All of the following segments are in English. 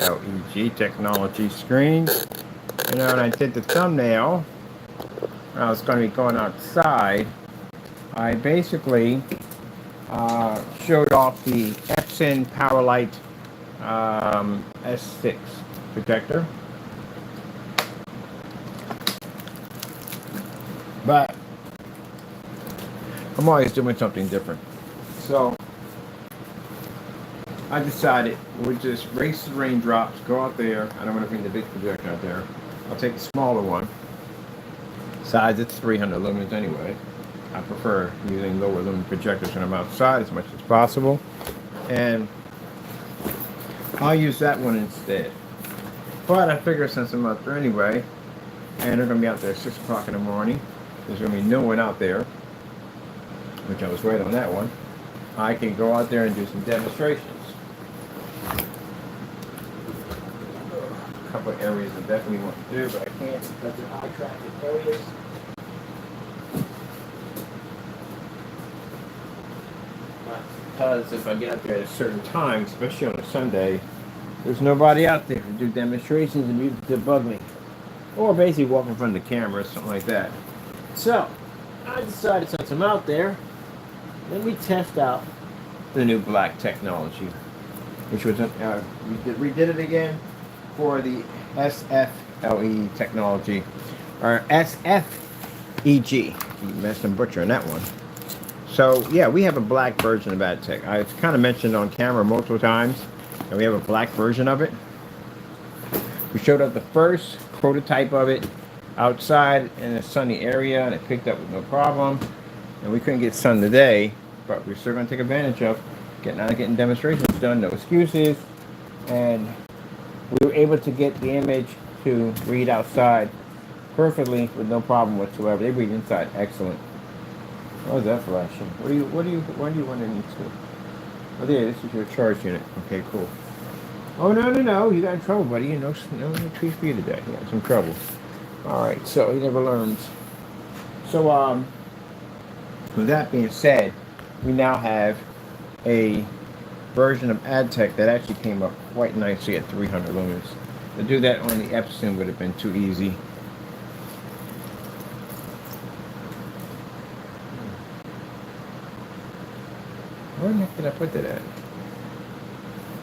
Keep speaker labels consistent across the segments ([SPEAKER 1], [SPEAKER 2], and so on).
[SPEAKER 1] SFEG technology screen. You know, and I did the thumbnail when I was going to be going outside. I basically showed off the Epson Powerlight S6 projector. But I'm always doing something different. So I decided we'll just race the raindrops, go out there. I don't want to bring the big projector out there. I'll take the smaller one. Size, it's 300 lumens anyway. I prefer using lower lumen projectors when I'm outside as much as possible. And I'll use that one instead. But I figure since I'm out there anyway, and they're going to be out there at 6 o'clock in the morning, there's going to be no one out there, which I was right on that one, I can go out there and do some demonstrations. A couple of areas I definitely want to do, but I can't because they're high traffic areas. Because if I get out there at a certain time, especially on a Sunday, there's nobody out there to do demonstrations and music to bug me. Or basically walk in front of the camera or something like that. So, I decided since I'm out there, let me test out the new black technology, which was, we did it again for the SFLE technology, or SFEG. You messed and butcher on that one. So, yeah, we have a black version of ADTECH. I've kind of mentioned on camera multiple times, and we have a black version of it. We showed up the first prototype of it outside in a sunny area, and it picked up with no problem. And we couldn't get sun today, but we're still going to take advantage of getting demonstrations done, no excuses. And we were able to get the image to read outside perfectly with no problem whatsoever. They read inside excellent. What was that flashing? What do you want to need to? Oh, there, this is your charge unit. Okay, cool. Oh, no, you got in trouble, buddy. No trees for you today. You got some trouble. Alright, so he never learns. So, with that being said, we now have a version of ADTECH that actually came up quite nicely at 300 lumens. To do that on the Epson would have been too easy. Where the heck did I put that at?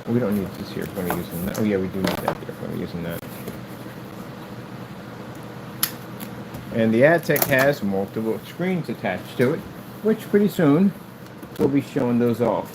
[SPEAKER 1] We don't need this here if we're using that. Oh yeah, we do need that here if we're using that. And the ADTECH has multiple screens attached to it, which pretty soon we'll be showing those off.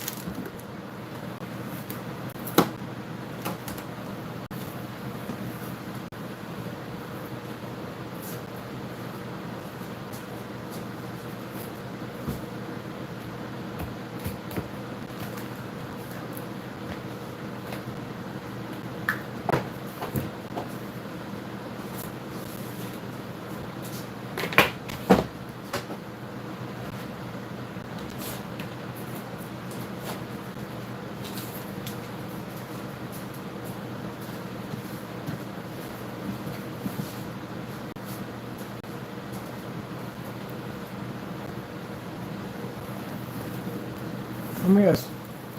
[SPEAKER 1] I mean, there's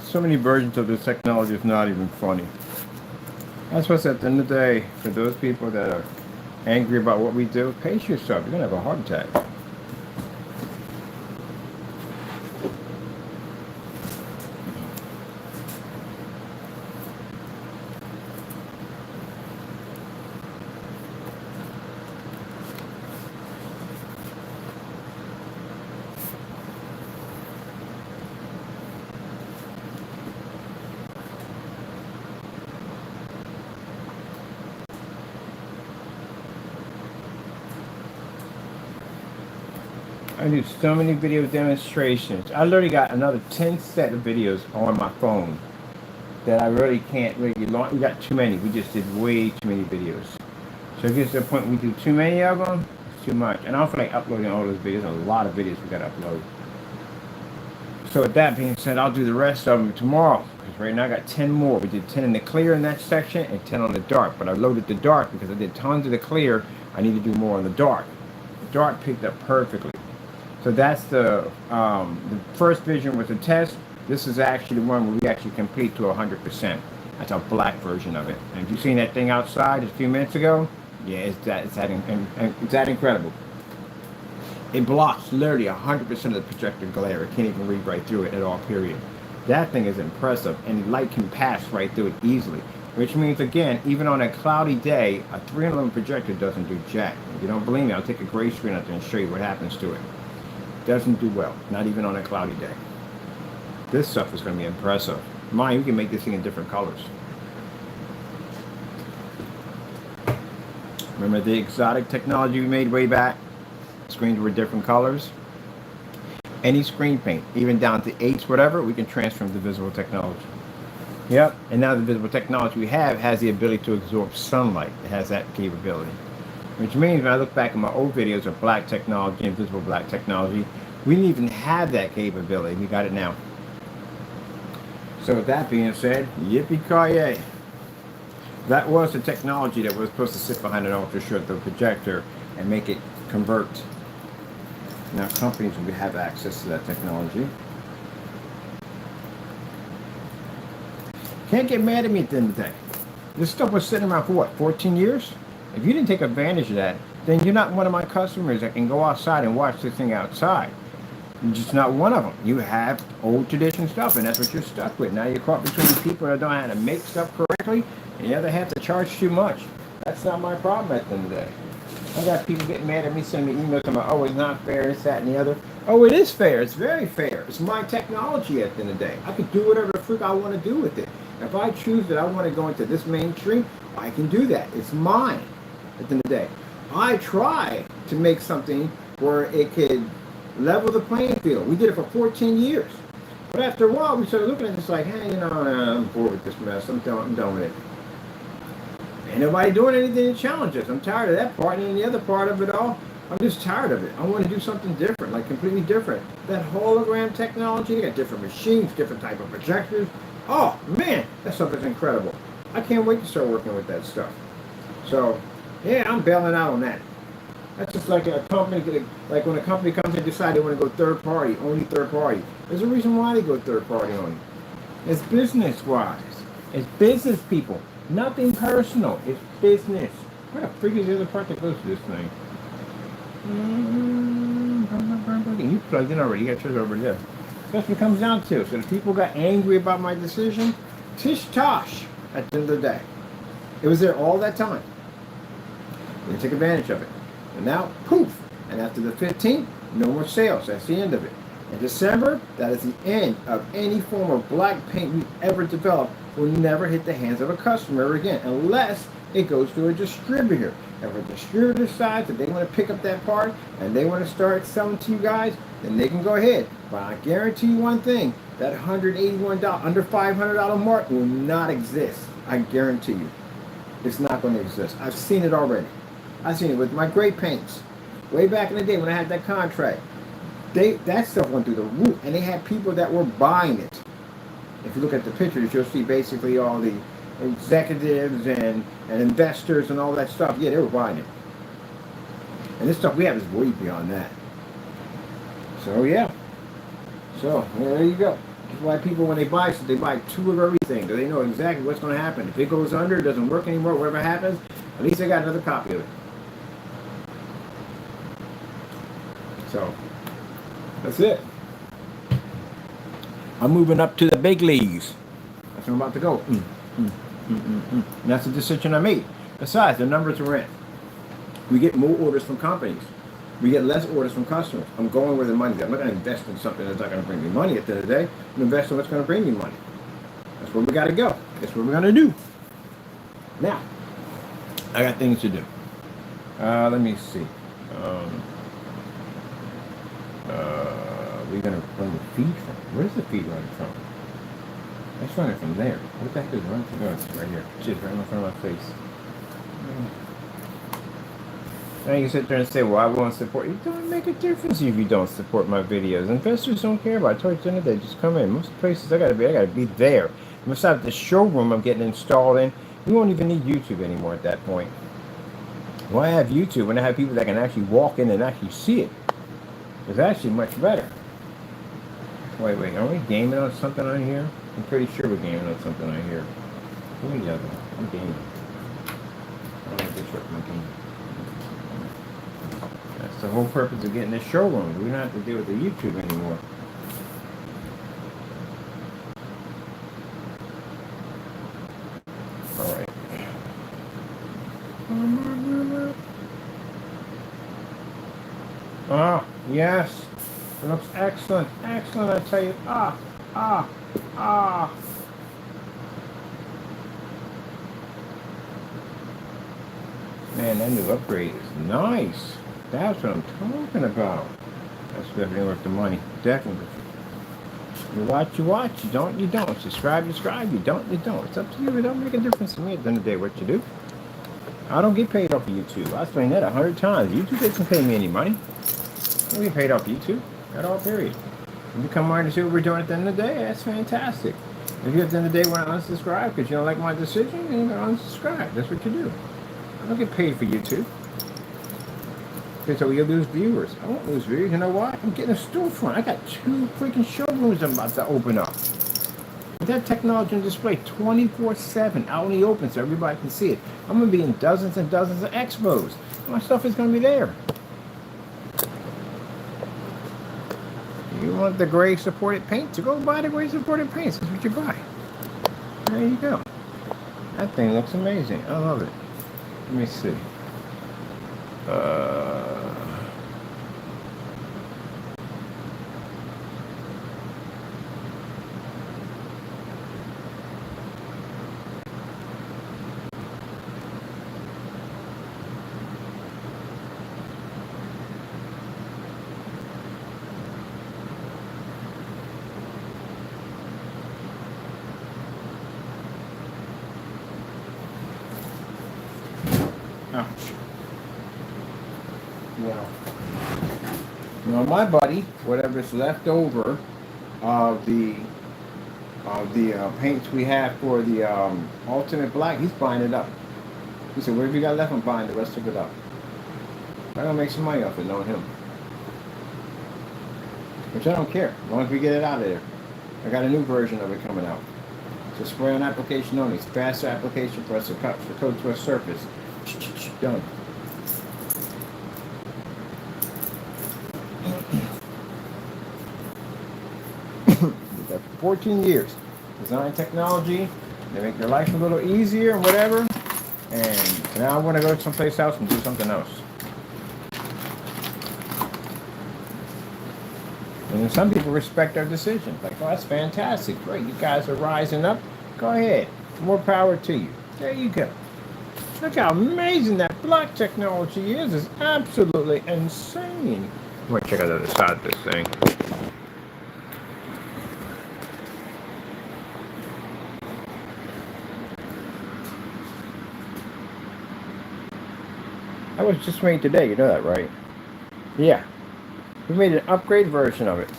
[SPEAKER 1] so many versions of this technology, it's not even funny. That's what's at the end of the day, for those people that are angry about what we do, pace yourself. You're going to have a heart attack. I do so many video demonstrations. I literally got another 10 set of videos on my phone that I really can't really launch. We got too many. We just did way too many videos. So it gets to the point we do too many of them, it's too much. And I don't feel like uploading all those videos. A lot of videos we got to upload. So with that being said, I'll do the rest of them tomorrow. Because right now I got 10 more. We did 10 in the clear in that section and 10 on the dark. But I loaded the dark because I did tons of the clear. I need to do more on the dark. The dark picked up perfectly. So that's the first vision was a test. This is actually the one where we actually complete to 100%. That's a black version of it. And if you seen that thing outside a few minutes ago, yeah, it's that incredible. It blocks literally 100% of the projector glare. It can't even read right through it at all, period. That thing is impressive, and light can pass right through it easily. Which means, again, even on a cloudy day, a 311 projector doesn't do jack. If you don't believe me, I'll take a gray screen out there and show you what happens to it. Doesn't do well, not even on a cloudy day. This stuff is going to be impressive. Mind, you can make this thing in different colors. Remember the exotic technology we made way back? Screens were different colors. Any screen paint, even down to 8s, whatever, we can transfer into visible technology. Yep, and now the visible technology we have has the ability to absorb sunlight. It has that capability. Which means when I look back at my old videos of black technology and visible black technology, we didn't even have that capability. We got it now. So with that being said, yippee-ki-yay. That was the technology that was supposed to sit behind an ultra-short projector and make it convert. Now companies will have access to that technology. Can't get mad at me at the end of the day. This stuff was sitting around for what, 14 years? If you didn't take advantage of that, then you're not one of my customers that can go outside and watch this thing outside. You're just not one of them. You have old tradition stuff, and that's what you're stuck with. Now you're caught between people that don't know how to make stuff correctly, and the other half to charge too much. That's not my problem at the end of the day. I got people getting mad at me, sending me emails about, oh, it's not fair, it's that and the other. Oh, it is fair. It's very fair. It's my technology at the end of the day. I can do whatever the freak I want to do with it. If I choose that I want to go into this mainstream, I can do that. It's mine at the end of the day. I try to make something where it could level the playing field. We did it for 14 years. But after a while, we started looking at this like, hey, I'm bored with this mess. I'm done with it. Ain't nobody doing anything to challenge us. I'm tired of that part, and the other part of it all, I'm just tired of it. I want to do something different, like completely different. That hologram technology, they got different machines, different type of projectors. Oh, man, that stuff is incredible. I can't wait to start working with that stuff. So, yeah, I'm bailing out on that. That's just like a company, like when a company comes and decides they want to go third party, only third party. There's a reason why they go third party only. It's business-wise. It's business people. Nothing personal. It's business. What the freak is the other part that goes to this thing? You plugged in already. You got yours over there. That's what it comes down to. So the people got angry about my decision. Tish tosh at the end of the day. It was there all that time. They took advantage of it. And now, poof. And after the 15th, no more sales. That's the end of it. In December, that is the end of any form of black paint we ever developed. Will never hit the hands of a customer again, unless it goes to a distributor. If a distributor decides that they want to pick up that part and they want to start selling to you guys, then they can go ahead. But I guarantee you one thing, that $181, under $500 mark will not exist. I guarantee you. It's not going to exist. I've seen it already. I've seen it with my gray paints. Way back in the day when I had that contract. That stuff went through the roof, and they had people that were buying it. If you look at the pictures, you'll see basically all the executives and investors and all that stuff. Yeah, they were buying it. And this stuff we have is way beyond that. So, yeah. So, there you go. That's why people, when they buy stuff, they buy 2 of everything. Because they know exactly what's going to happen. If it goes under, it doesn't work anymore, whatever happens, at least they got another copy of it. So, that's it. I'm moving up to the big leagues. That's where I'm about to go. And that's the decision I made. Besides, the numbers are in. We get more orders from companies. We get less orders from customers. I'm going where the money's at. I'm not going to invest in something that's not going to bring me money at the end of the day. I'm going to invest in what's going to bring me money. That's where we got to go. That's what we're going to do. Now, I got things to do. Let me see. We're going to run the feed from. Where's the feed running from? It's running from there. What the heck is running from? Oh, it's right here. It's just right in front of my face. Now you can sit there and say, well, I won't support you. It don't make a difference if you don't support my videos. Investors don't care about it. I told you the other day, just come in. Most places I gotta be there. Besides the showroom I'm getting installed in, we won't even need YouTube anymore at that point. Why have YouTube when I have people that can actually walk in and actually see it? It's actually much better. Wait, are we gaming on something on here? I'm pretty sure we're gaming on something on here. Give me the other one. I'm gaming. I don't like this shirt. I'm gaming. That's the whole purpose of getting this showroom. We don't have to deal with the YouTube anymore. All right. Ah, yes. It looks excellent. Excellent, I tell you. Ah. Man, that new upgrade is nice. That's what I'm talking about. That's definitely worth the money. Definitely. You watch, you don't, you don't. Subscribe, you don't, you don't. It's up to you. It don't make a difference to me at the end of the day what you do. I don't get paid off of YouTube. I explained that 100 times. YouTube doesn't pay me any money. I don't get paid off YouTube at all, period. If you come on to see what we're doing at the end of the day, that's fantastic. If you at the end of the day want to unsubscribe because you don't like my decision, then you're going to unsubscribe. That's what you do. I don't get paid for YouTube. Okay, so you'll lose viewers. I won't lose viewers. You know why? I'm getting a storefront. I got 2 freaking showrooms I'm about to open up. With that technology on display 24/7, out in the open so everybody can see it. I'm going to be in dozens and dozens of expos. My stuff is going to be there. You want the gray supported paint? So go buy the gray supported paints. That's what you buy. There you go. That thing looks amazing. I love it. Let me see. Ouch. Well, my buddy, whatever's left over of the paints we have for the ultimate black, he's buying it up. He said, "Whatever you got left, I'm buying the rest of it up." I'm gonna make some money off it, knowing him. Which I don't care, as long as we get it out of there. I got a new version of it coming out. It's a spray-on application only. It's faster application for us to cut the coat to a surface. Done. We've got 14 years. Design technology. They make your life a little easier and whatever. And now I want to go someplace else and do something else. And some people respect our decisions. Like, oh, that's fantastic. Great. You guys are rising up. Go ahead. More power to you. There you go. Look how amazing that black technology is. It's absolutely insane. I'm going to check out the other side of this thing. That was just made today. You know that, right? Yeah. We made an upgrade version of it.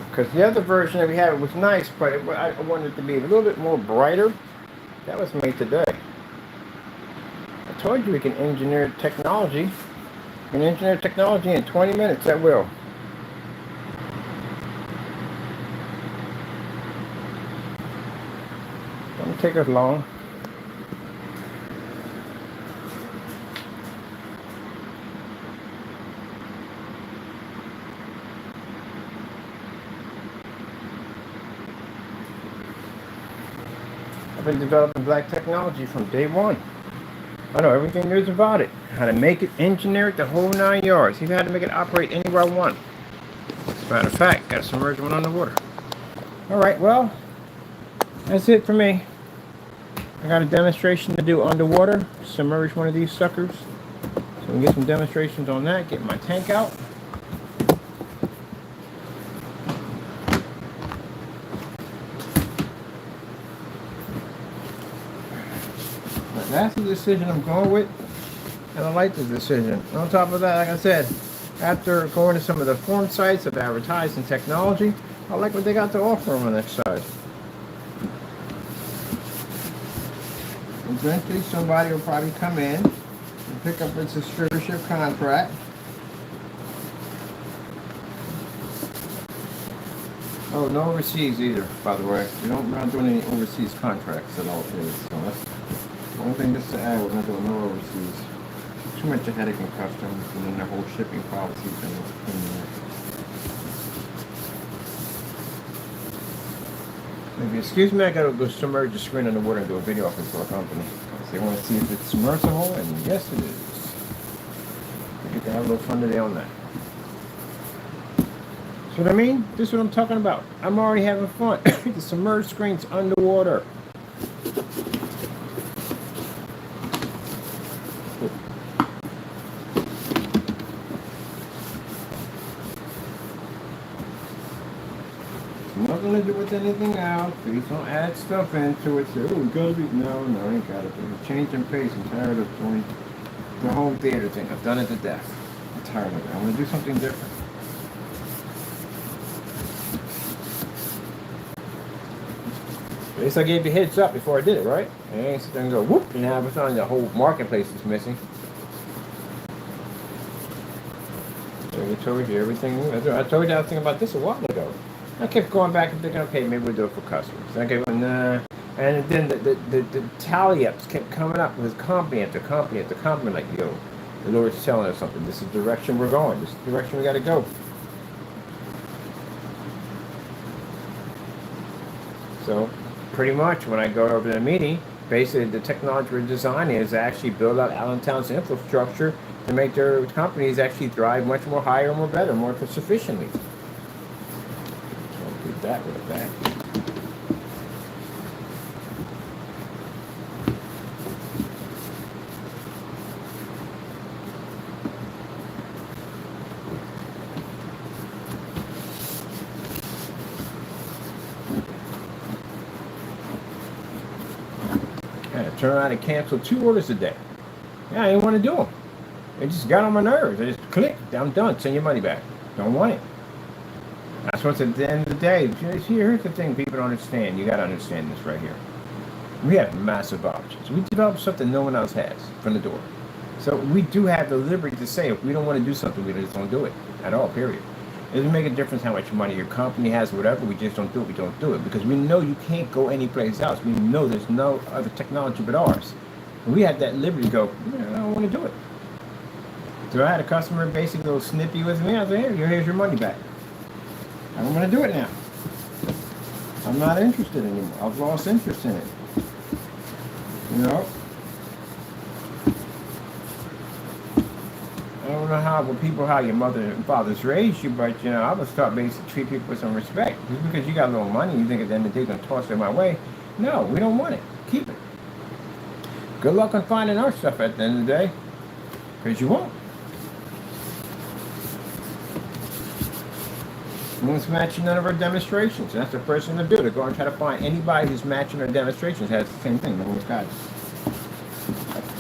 [SPEAKER 1] Because the other version that we had was nice, but I wanted it to be a little bit more brighter. That was made today. I told you we can engineer technology. We can engineer technology in 20 minutes at will. Don't take us long. I've been developing black technology from day one. I know everything there is about it. How to make it, engineer it, the whole 9 yards. Even how to make it operate anywhere I want. As a matter of fact, got to submerge one underwater. Alright, well, that's it for me. I got a demonstration to do underwater. Submerge one of these suckers. So we can get some demonstrations on that. Get my tank out. That's the decision I'm going with, and I like the decision. And on top of that, like I said, after going to some of the forum sites of advertising technology, I like what they got to offer on the side. Eventually, somebody will probably come in and pick up a distributorship contract. Oh, no overseas either, by the way. We're not doing any overseas contracts at all today. So that's the only thing just to add. We're not doing no overseas. Too much a headache in customs and then the whole shipping policies and maybe, excuse me, I gotta go submerge the screen underwater and do a video off into our company. They want to see if it's submersible, and yes it is. We get to have a little fun today on that. See what I mean? This is what I'm talking about. I'm already having fun. The submerged screen's underwater. Nothing to do with anything else. Please don't add stuff into it. Say, oh, we gotta be. No, ain't gotta be. Change and pace. I'm tired of doing the home theater thing. I've done it to death. I'm tired of it. I'm gonna do something different. At least I gave you a heads up before I did it, right? I ain't sit there and go whoop, and now it's on the whole marketplace is missing. So we told you everything. I told you that thing about this a while ago. I kept going back and thinking, okay, maybe we'll do it for customers. And I kept going, nah. And then the tally-ups kept coming up with company after company after company, like, yo, the Lord's telling us something. This is the direction we're going. This is the direction we got to go. So, pretty much, when I go over to the meeting, basically the technology we're designing is to actually build out Allentown's infrastructure to make their companies actually thrive much more higher, more better, more sufficiently. That with that. Yeah, turn around and cancel 2 orders a day. Yeah, I didn't want to do them. It just got on my nerves. I just clicked. I'm done. Send your money back. Don't want it. That's what's at the end of the day. Here's the thing people don't understand. You got to understand this right here. We have massive options. We develop something no one else has from the door. So we do have the liberty to say if we don't want to do something, we just don't do it at all, period. It doesn't make a difference how much money your company has, whatever. We just don't do it. We don't do it because we know you can't go anyplace else. We know there's no other technology but ours. And we have that liberty to go, I don't want to do it. So I had a customer basically a little snippy with me. I said, here, here's your money back. I don't want to do it now. I'm not interested anymore. I've lost interest in it. You know? I don't know how your mother and fathers raised you, but, I was taught basically to treat people with some respect. Just because you got a little money, you think at the end of the day you're going to toss it my way. No, we don't want it. Keep it. Good luck on finding our stuff at the end of the day. Because you won't. No one's matching none of our demonstrations. And that's the first thing to do. To go and try to find anybody who's matching our demonstrations has the same thing. No one's got it.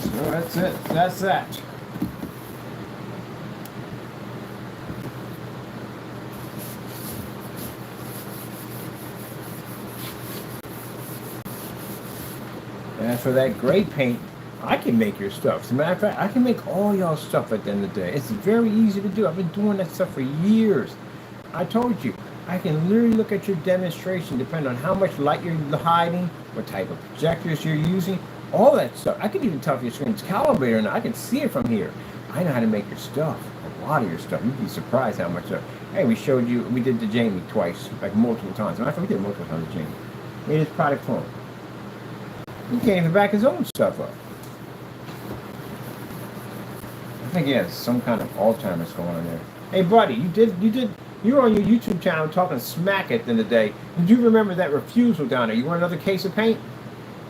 [SPEAKER 1] So that's it. That's that. And as for that gray paint, I can make your stuff. As a matter of fact, I can make all y'all stuff at the end of the day. It's very easy to do. I've been doing that stuff for years. I told you, I can literally look at your demonstration, depending on how much light you're hiding, what type of projectors you're using, all that stuff. I can even tell if your screen's calibrated or not. I can see it from here. I know how to make your stuff, a lot of your stuff. You'd be surprised how much stuff. Hey, we did the Jamie twice, like multiple times. Matter of fact, we did multiple times the Jamie. Made his product for him. He can't even back his own stuff up. I think he has some kind of Alzheimer's going on there. Hey, buddy, you were on your YouTube channel talking smack at the end of the day. Did you remember that refusal down there? You want another case of paint?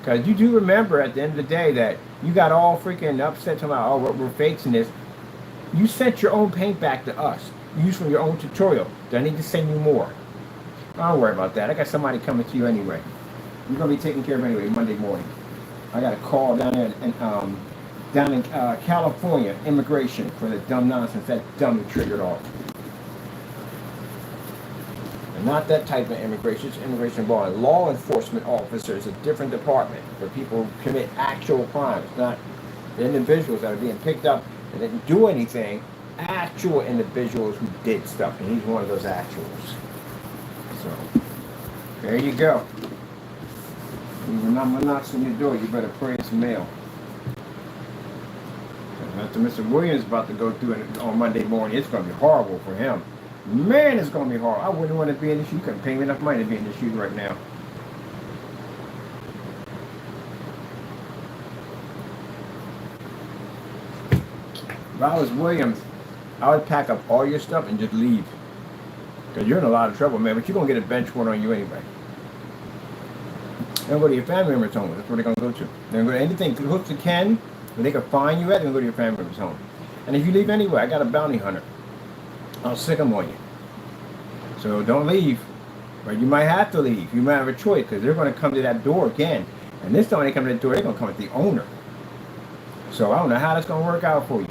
[SPEAKER 1] Because you do remember at the end of the day that you got all freaking upset talking about, oh, we're fakes in this. You sent your own paint back to us. Used from your own tutorial. Do I need to send you more? Don't worry about that. I got somebody coming to you anyway. You're going to be taken care of anyway Monday morning. I got a call down there down in California, immigration, for the dumb nonsense that dummy triggered off. And not that type of immigration. It's immigration law enforcement officers, a different department for people who commit actual crimes, not the individuals that are being picked up and didn't do anything. Actual individuals who did stuff, and he's one of those actuals. So, there you go. When someone knocks on your door, you better pray it's mail. After Mr. Williams is about to go through it on Monday morning, it's going to be horrible for him. Man, it's going to be hard. I wouldn't want to be in the shoe. You couldn't pay me enough money to be in the shoe right now. If I was Williams, I would pack up all your stuff and just leave. Because you're in a lot of trouble, man. But you're going to get a bench warrant on you anyway. They're going to go to your family member's home. That's where they're going to go to. They're going to go to anything close to Ken, where they can find you at, they're going to go to your family member's home. And if you leave anyway, I got a bounty hunter. I'll sick them on you. So don't leave. But you might have to leave. You might have a choice because they're going to come to that door again. And this time when they come to the door, they're going to come with the owner. So I don't know how that's going to work out for you.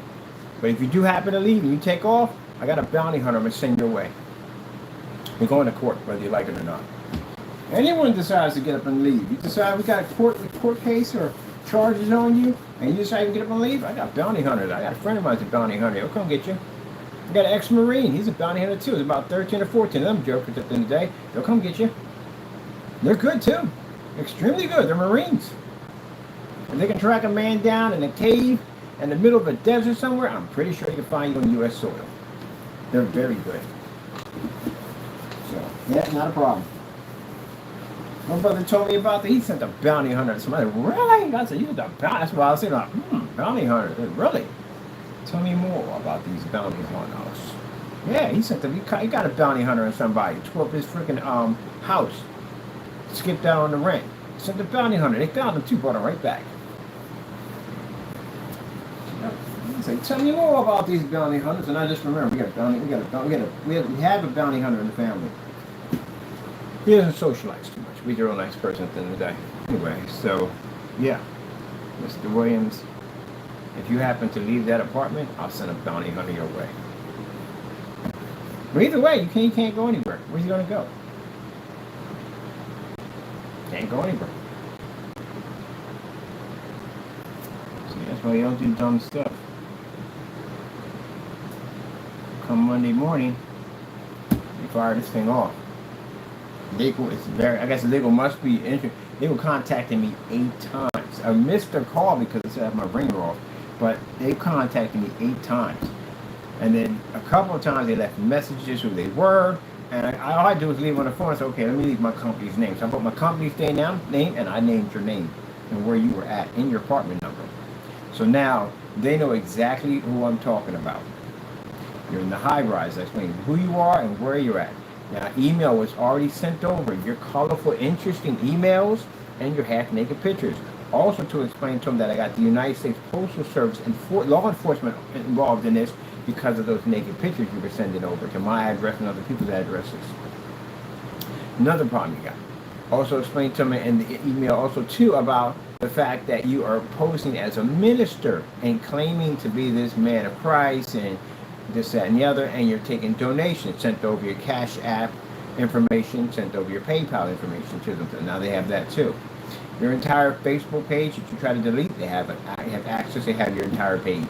[SPEAKER 1] But if you do happen to leave and you take off, I got a bounty hunter I'm going to send your way. We're going to court, whether you like it or not. Anyone decides to get up and leave, you decide we got a court case or charges on you, and you decide to get up and leave, I got bounty hunters. I got a friend of mine who's a bounty hunter. He'll come get you. I got an ex-Marine. He's a bounty hunter too. It's about 13 or 14 of them jokers at the end of the day. They'll come get you. They're good too. Extremely good. They're Marines. If they can track a man down in a cave in the middle of a desert somewhere, I'm pretty sure they can find you on U.S. soil. They're very good. So, yeah, not a problem. My brother told me about that. He sent a bounty hunter. Somebody, really? I said, you sent a bounty. That's what I was saying. Like, bounty hunter. Really? Tell me more about these bounty hunters. Yeah, he sent them. He got a bounty hunter on somebody. Tore up his freaking house. Skipped out on the rent. Sent a bounty hunter. They found him too. Brought him right back. Say, tell me more about these bounty hunters. And I just remember we have a bounty hunter in the family. He doesn't socialize too much. He's a real nice person at the end of the day. Anyway, so yeah, Mr. Williams, if you happen to leave that apartment, I'll send a bounty hunter your way. But either way, you can't go anywhere. Where's he gonna go? Can't go anywhere. See, that's why you don't do dumb stuff. Come Monday morning, you fire this thing off. Legal is very, I guess legal must be interested. They were contacting me 8 times. I missed their call because I said I had my ringer off, but they contacted me 8 times. And then a couple of times they left messages who they were, and all I do is leave on the phone and say, okay, let me leave my company's name. So I put my company's name, and I named your name and where you were at in your apartment number. So now they know exactly who I'm talking about. You're in the high rise. I explained who you are and where you're at. Now, email was already sent over. Your colorful, interesting emails and your half-naked pictures. Also to explain to them that I got the United States Postal Service and law enforcement involved in this because of those naked pictures you were sending over to my address and other people's addresses. Another problem you got. Also explain to them in the email also too about the fact that you are posing as a minister and claiming to be this man of Christ and this, that, and the other, and you're taking donations, sent over your Cash App information, sent over your PayPal information to them. So now they have that too. Your entire Facebook page, if you try to delete, they have access, they have your entire page.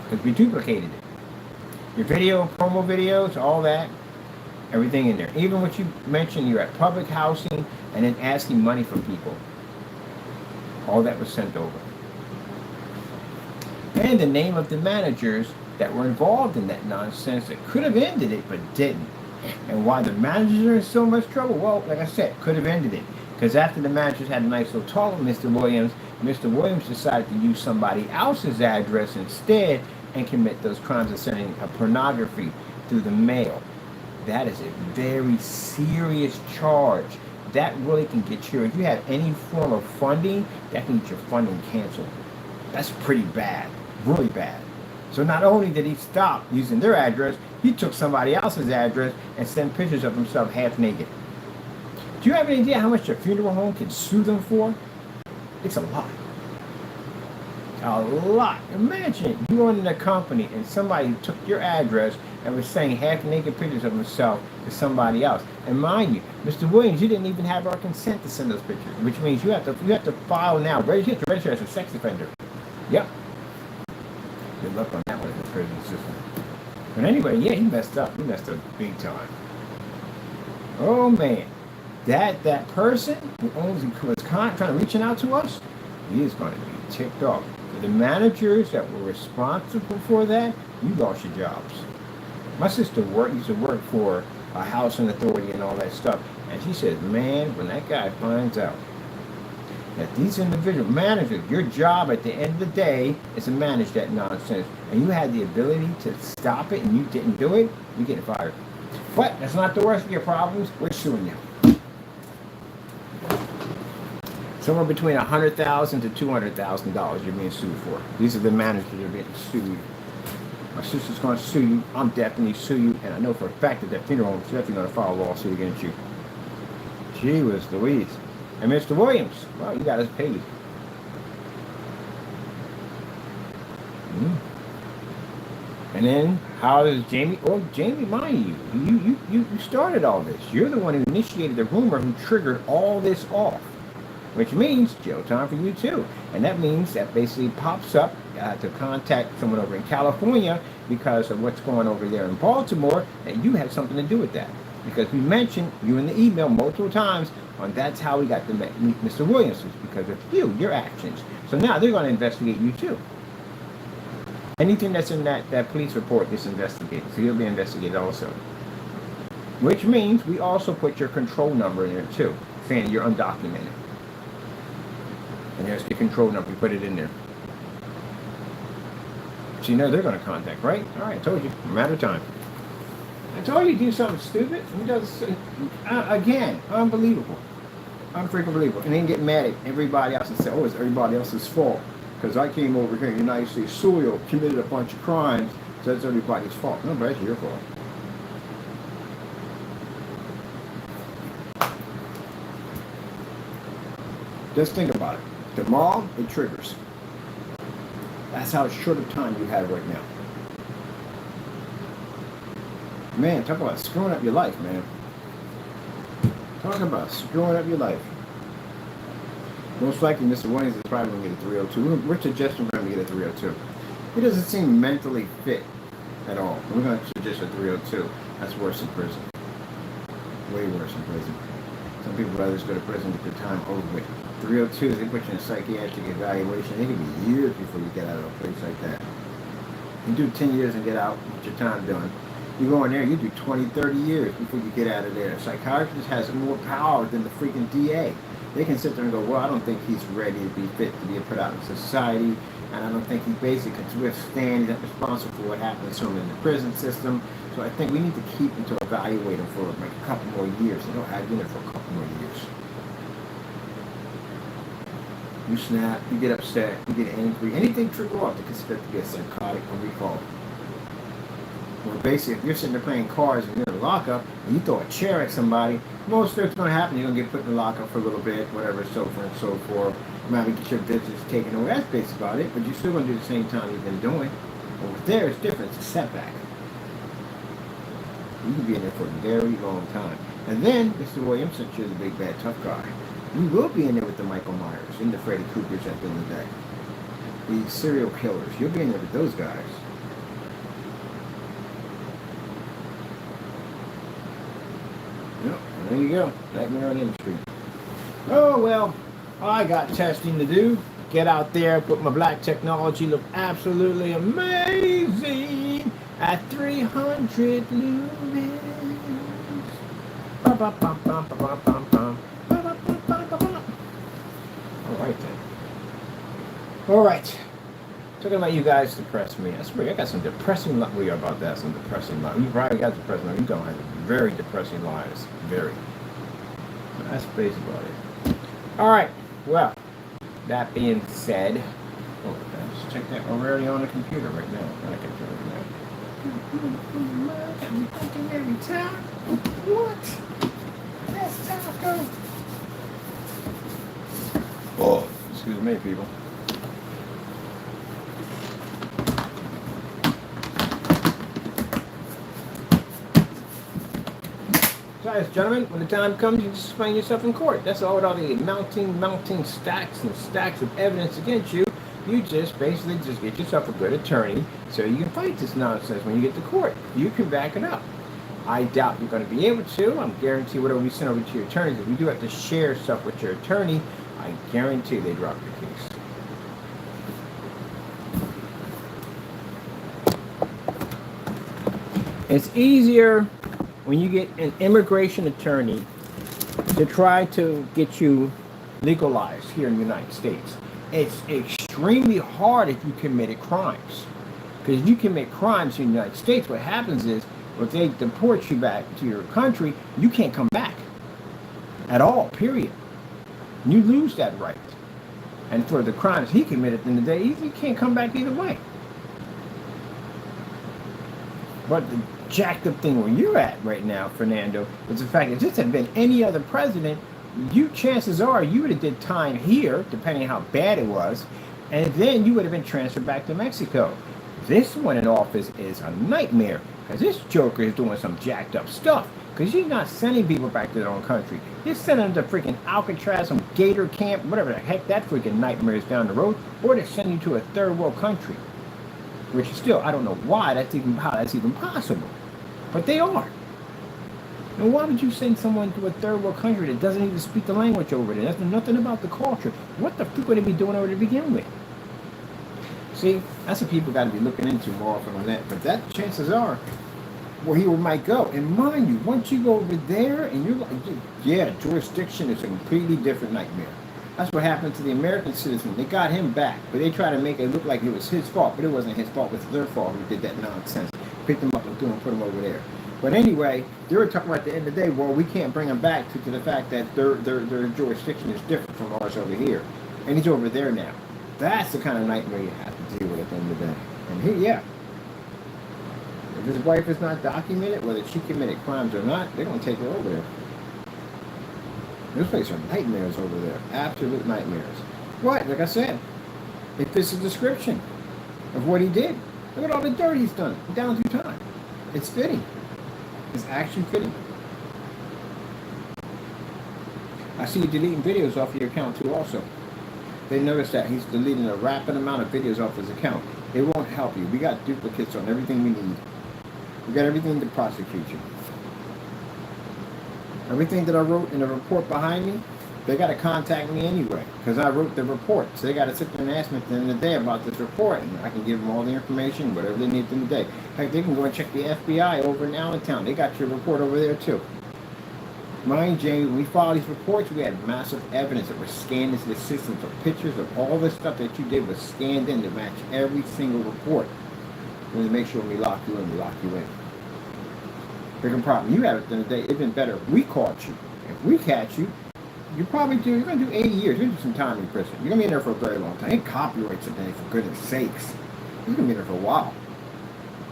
[SPEAKER 1] Because we duplicated it. Your video, promo videos, all that, everything in there. Even what you mentioned, you're at public housing and then asking money from people. All that was sent over. And the name of the managers that were involved in that nonsense that could have ended it but didn't. And why the managers are in so much trouble? Well, like I said, could have ended it. Because after the managers had a nice little talk with Mr. Williams decided to use somebody else's address instead and commit those crimes of sending a pornography through the mail. That is a very serious charge. That really can get you, if you have any form of funding, that can get your funding canceled. That's pretty bad, really bad. So not only did he stop using their address, he took somebody else's address and sent pictures of himself half naked. Do you have any idea how much a funeral home can sue them for? It's a lot. A lot. Imagine you owned a company and somebody took your address and was sending half naked pictures of himself to somebody else. And mind you, Mr. Williams, you didn't even have our consent to send those pictures, which means you have to file now. You have to register as a sex offender. Yep. Good luck on that one in the prison system. But anyway, yeah, he messed up. He messed up big time. Oh man, that person who was trying to reaching out to us, he is going to be ticked off. The managers that were responsible for that, you lost your jobs. My sister used to work for a housing authority and all that stuff, and she says, man, when that guy finds out that these individual managers, your job at the end of the day is to manage that nonsense, and you had the ability to stop it and you didn't do it, you get fired. But that's not the worst of your problems. We're suing you. Somewhere between $100,000 to $200,000 you're being sued for. These are the managers that are being sued. My sister's going to sue you. I'm definitely sue you, and I know for a fact that that funeral home is definitely going to file a lawsuit against you. Gee whiz Louise. And Mr. Williams, well, you got us paid. And then how does Jamie? Oh, Jamie, mind you started all this. You're the one who initiated the rumor, who triggered all this off. Which means jail time for you too. And that means that basically pops up to contact someone over in California because of what's going over there in Baltimore, and you had something to do with that. Because we mentioned you in the email multiple times on that's how we got to meet Mr. Williams, because of your actions. So now they're going to investigate you too. Anything that's in that police report is investigated. So you'll be investigated also. Which means we also put your control number in there too, saying you're undocumented. And there's the control number, we put it in there. So you know they're going to contact, right? All right, I told you, a matter of time. I told you to do something stupid. He does, again, unbelievable. Unfreaking believable. And then get mad at everybody else and say, oh, it's everybody else's fault. Because I came over here in the United States soil, committed a bunch of crimes, so that's everybody's fault. No, but that's your fault. Just think about it. Tomorrow, it triggers. That's how short of time you have right now. Man, talk about screwing up your life, man. Talk about screwing up your life. Most likely, Mr. Williams is probably going to get a 302. We're suggesting for him to get a 302. He doesn't seem mentally fit at all. We're going to suggest a 302. That's worse than prison. Way worse than prison. Some people rather just go to prison to get their time over with. 302, they put you in a psychiatric evaluation. It can be years before you get out of a place like that. You do 10 years and get out, get your time done. You go in there, you do 20, 30 years before you get out of there. A psychiatrist has more power than the freaking DA. They can sit there and go, well, I don't think he's ready to be fit to be put out in society, and I don't think he basically can withstand, he's not responsible for what happens to him in the prison system. So I think we need to keep him to evaluate him for like a couple more years. They don't have in there for a couple more years. You snap, you get upset, you get angry, anything trigger off to consider to be a psychotic or recall. Well, basically, if you're sitting there playing cards and you're in a lockup and you throw a chair at somebody, most of it's going to happen. You're going to get put in the lockup for a little bit, whatever, so forth and so forth. You might get your business taken away. That's basically about it, but you're still going to do the same time you've been doing. Over there, it's different. It's a setback. You can be in there for a very long time. And then, Mr. Williams, since you're the big, bad, tough guy, you will be in there with the Michael Myers and the Freddy Kruegers at the end of the day. The serial killers. You'll be in there with those guys. Yep, there you go. Nightmare on Elm Street. Oh, well, I got testing to do. Get out there, put my black technology, look absolutely amazing at 300 lumens. Alright then. Alright. Talking about you guys depress me. I swear, I got some depressing lives. We are about that, some depressing lives. You probably got depressing lives. You don't have very depressing lives. Very. That's basically about it. Alright. Well, that being said, let's check that. We're already on the computer right now. On the computer right now. Every time. What? That's taco. Oh, excuse me, people. Guys, gentlemen, when the time comes, you just find yourself in court. That's all with all the mounting stacks and stacks of evidence against you. You just basically just get yourself a good attorney so you can fight this nonsense when you get to court. You can back it up. I doubt you're going to be able to. I'm guarantee whatever we send over to your attorneys, if you do have to share stuff with your attorney, I guarantee they drop your case. It's easier when you get an immigration attorney to try to get you legalized here in the United States. It's extremely hard if you committed crimes. Because if you commit crimes in the United States, what happens is, if they deport you back to your country, you can't come back at all, period. You lose that right. And for the crimes he committed in the day, you can't come back either way. But the jacked up thing where you're at right now, Fernando, is the fact that if this had been any other president, chances are you would have did time here, depending on how bad it was, and then you would have been transferred back to Mexico. This one in office is a nightmare, because this joker is doing some jacked up stuff, because he's not sending people back to their own country. He's sending them to freaking Alcatraz, some gator camp, whatever the heck that freaking nightmare is down the road, or they're sending you to a third world country. Which is still, I don't know why how that's even possible. But they are. And why would you send someone to a third world country that doesn't even speak the language over there? That's nothing about the culture. What the fuck would they be doing over there to begin with? See, that's what people got to be looking into more often on that. But that, chances are, where he might go. And mind you, once you go over there and you're like, yeah, jurisdiction is a completely different nightmare. That's what happened to the American citizen. They got him back, but they tried to make it look like it was his fault, but it wasn't his fault. It was their fault who did that nonsense. Picked him up and threw him, put him over there. But anyway, they were talking about at the end of the day, well, we can't bring him back to the fact that their jurisdiction is different from ours over here. And he's over there now. That's the kind of nightmare you have to deal with at the end of the day. And here, if his wife is not documented, whether she committed crimes or not, they're going to take her over there. This place are nightmares over there. Absolute nightmares. What? Like I said, it fits the description of what he did. Look at all the dirt he's done down through time. It's fitting. It's actually fitting. I see you deleting videos off your account too also. They noticed that he's deleting a rapid amount of videos off his account. It won't help you. We got duplicates on everything we need. We got everything to prosecute you. Everything that I wrote in the report behind me, they got to contact me anyway, because I wrote the report. So they got to sit there and ask me at the end of the day about this report, and I can give them all the information, whatever they need at the end of the day. Heck, they can go and check the FBI over in Allentown. They got your report over there too. Mind you, when we filed these reports, we had massive evidence that was scanned into the system. So pictures of all the stuff that you did was scanned in to match every single report. We want to make sure when we lock you in, we lock you in. Bigger problem you have at the end of the day, it's been better if we caught you. If we catch you, you're going to do 80 years. You're going to do some time in prison. You're going to be in there for a very long time. Ain't copyrights today, for goodness sakes. You're going to be in there for a while.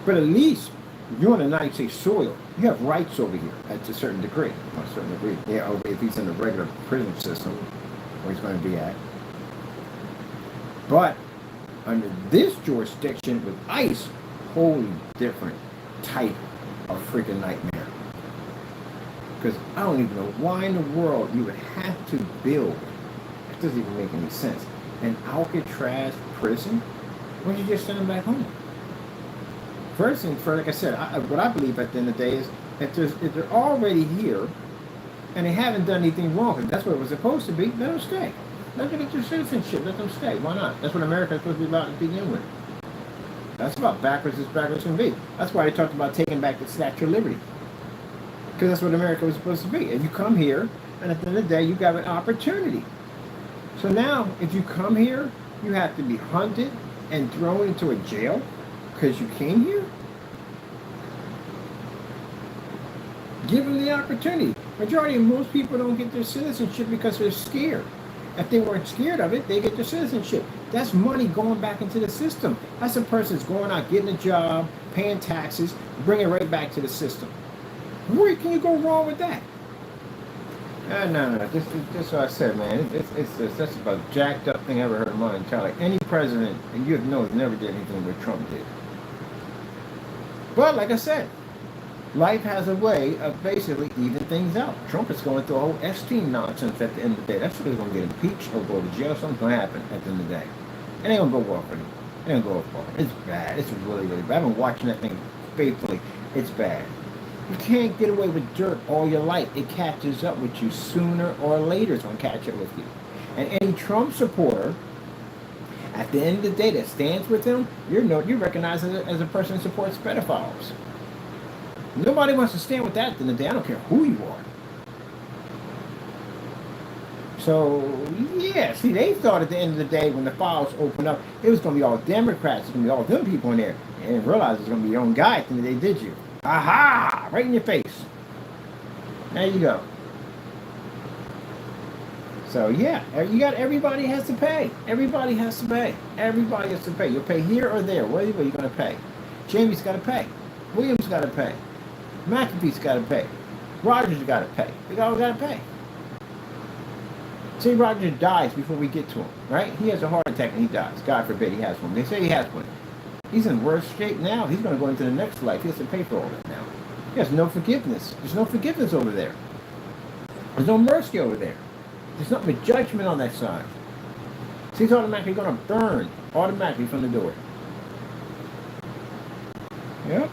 [SPEAKER 1] But at least, you're on the United States soil. You have rights over here, at a certain degree. A certain degree. Yeah, if he's in the regular prison system, where he's going to be at. But, under this jurisdiction with ICE, wholly different type of freaking nightmare. Because I don't even know why in the world you would have to build, it doesn't even make any sense, an Alcatraz prison. Why don't you just send them back home? First thing first, like I said, what I believe at the end of the day is if they're already here and they haven't done anything wrong, because that's what it was supposed to be, let them stay. Let them get their citizenship. Let them stay. Why not? That's what America is supposed to be about to begin with. That's about backwards as backwards can be. That's why they talked about taking back the Statue of Liberty. Because that's what America was supposed to be. And you come here, and at the end of the day, you got an opportunity. So now, if you come here, you have to be hunted and thrown into a jail because you came here? Give them the opportunity. Majority of most people don't get their citizenship because they're scared. If they weren't scared of it, they get their citizenship. That's money going back into the system. That's a person's going out, getting a job, paying taxes, bringing it right back to the system. Where can you go wrong with that? No. This what I said, man. That's about the jacked up thing I ever heard in my entire life. Any president, and you know, never did anything what Trump did. But like I said, life has a way of basically even things out. Trump is going through a whole Epstein nonsense at the end of the day. That's what he's going to get impeached or go to jail. Something's going to happen at the end of the day. It ain't going to go well for him. It ain't going to go well for him. It's bad. It's really, really bad. I've been watching that thing faithfully. It's bad. You can't get away with dirt all your life. It catches up with you sooner or later. It's going to catch up with you. And any Trump supporter, at the end of the day, that stands with him, you're recognized as a person who supports pedophiles. Nobody wants to stand with that at the end of the day. I don't care who you are. So, yeah, see, they thought at the end of the day when the files opened up, it was going to be all Democrats. It's going to be all them people in there. And they didn't realize it was going to be your own guy at the end of the day, did you? Aha! Right in your face. There you go. So, yeah, everybody has to pay. Everybody has to pay. Everybody has to pay. You'll pay here or there. Where are you going to pay? Jamie's got to pay. William's got to pay. McAfee's got to pay. Rogers got to pay. They all got to pay. Say Rogers dies before we get to him, right? He has a heart attack and he dies. God forbid he has one. They say he has one. He's in worse shape now. He's going to go into the next life. He has to pay for all that now. He has no forgiveness. There's no forgiveness over there. There's no mercy over there. There's nothing but judgment on that side. So he's automatically going to burn automatically from the door. Yep.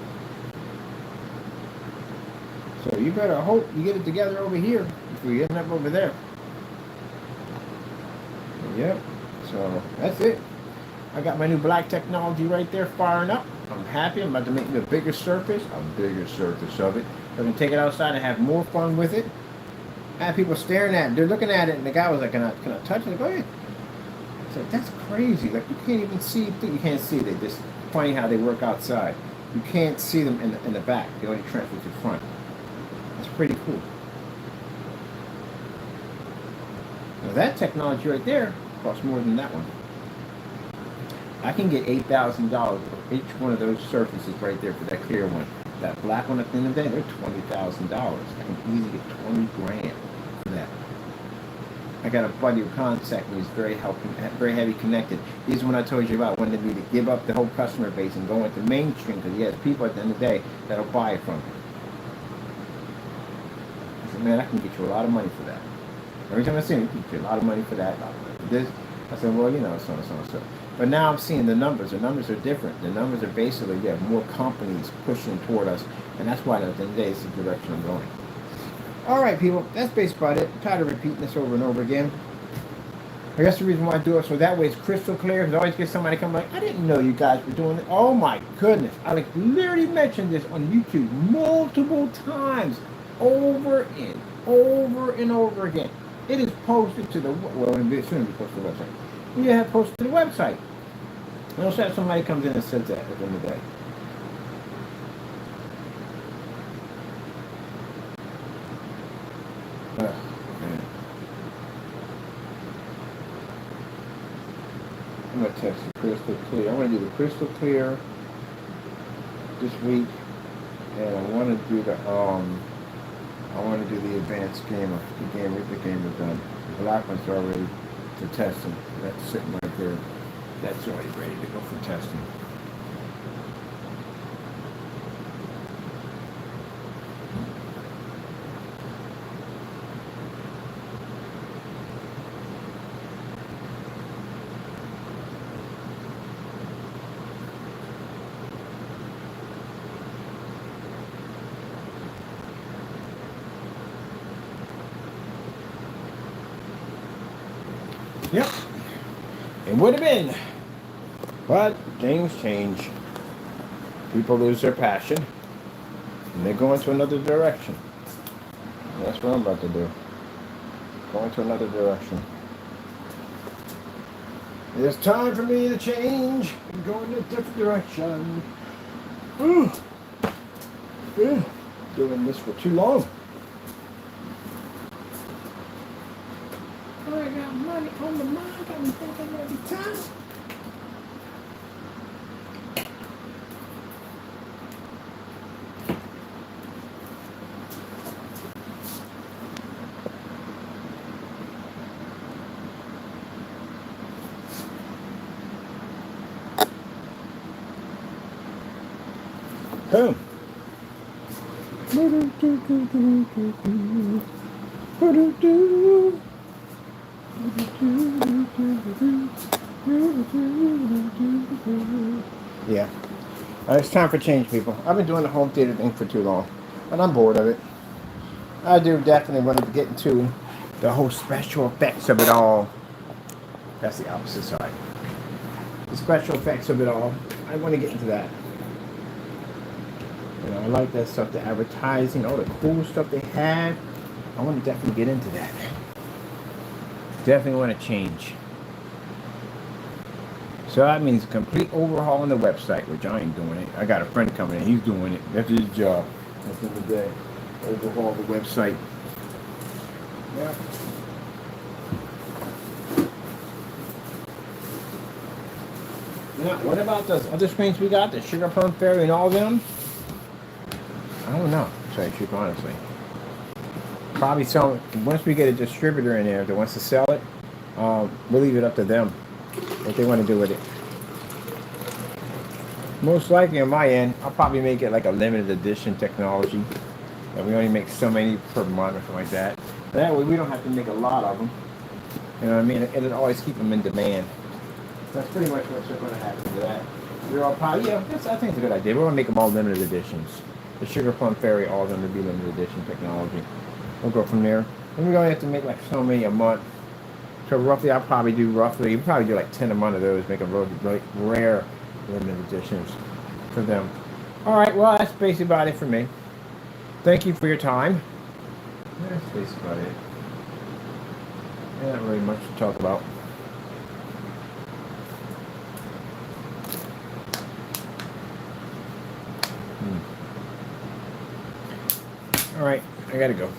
[SPEAKER 1] So you better hope you get it together over here before you end up over there. Yep. So that's it. I got my new black technology right there firing up. I'm happy. I'm about to make me a bigger surface of it. I'm going to take it outside and have more fun with it. I have people staring at it. They're looking at it, and the guy was like, can I touch it? Go ahead. I said, that's crazy. Like, you can't even see. You can't see. They just funny how they work outside. You can't see them in the back. They only transfer to the front. That's pretty cool. Now that technology right there costs more than that one. I can get $8,000 for each one of those surfaces right there for that clear one. That black one at the end of the day, they're $20,000. I can easily get 20 grand for that. I got a buddy who contacted me. He's very heavy connected. He's the one I told you about wanting me to give up the whole customer base and go into mainstream because he has people at the end of the day that'll buy it from him. I said, man, I can get you a lot of money for that. Every time I see him, I can get you a lot of money for that, a lot of money for this. I said, well, you know, so and so and so. But now I'm seeing the numbers. The numbers are different. The numbers are basically, you have more companies pushing toward us. And that's why at the end of the day, it's the direction I'm going. All right, people. That's basically about it. I'm tired of repeating this over and over again. I guess the reason why I do it so that way it's crystal clear. Because I always get somebody come like, I didn't know you guys were doing it. Oh, my goodness. I like literally mentioned this on YouTube multiple times. Over and over again. It is posted to the, well, soon it'll be posted to the website. You have posted to the website. And also have somebody comes in and says that at the end of the day. Man. I'm going to test the crystal clear. I want to do the crystal clear this week. And I want to do the advanced gamer. The gamer done. The black ones are already to testing. That's sitting right there. That's already ready to go for testing. Yep. It would have been. But things change. People lose their passion. And they go into another direction. And that's what I'm about to do. Go into another direction. It's time for me to change and go in a different direction. Ooh. Yeah. Doing this for too long. I got money on the mind, got me thinking every time. Boom. Yeah. It's time for change, people. I've been doing the home theater thing for too long. but I'm bored of it. I do definitely want to get into the whole special effects of it all. That's the opposite side. The special effects of it all. I want to get into that. You know, I like that stuff, the advertising, all the cool stuff they have. I want to definitely get into that. Definitely want to change. So that means complete overhaul on the website, which I ain't doing it. I got a friend coming in, he's doing it. That's his job. That's the day. Overhaul the website. Yeah. Now, what about those other screens we got? The Sugar Plum Fairy and all of them? I don't know, to tell you the truth, honestly. Probably some, once we get a distributor in there that wants to sell it, we'll leave it up to them what they want to do with it. Most likely on my end, I'll probably make it like a limited edition technology. And we only make so many per month or something like that. That way we don't have to make a lot of them. You know what I mean? It'll always keep them in demand. That's pretty much what's going to happen to that. We're all probably, yeah, I think it's a good idea. We're going to make them all limited editions. The Sugar Plum Fairy, all of them will be limited edition technology. We'll go from there. And we're going to have to make like so many a month. So roughly, we'll probably do like 10 a month of those, make them really rare limited editions for them. All right, well, that's basically about it for me. Thank you for your time. That's basically about it. Not really much to talk about. All right, I gotta go.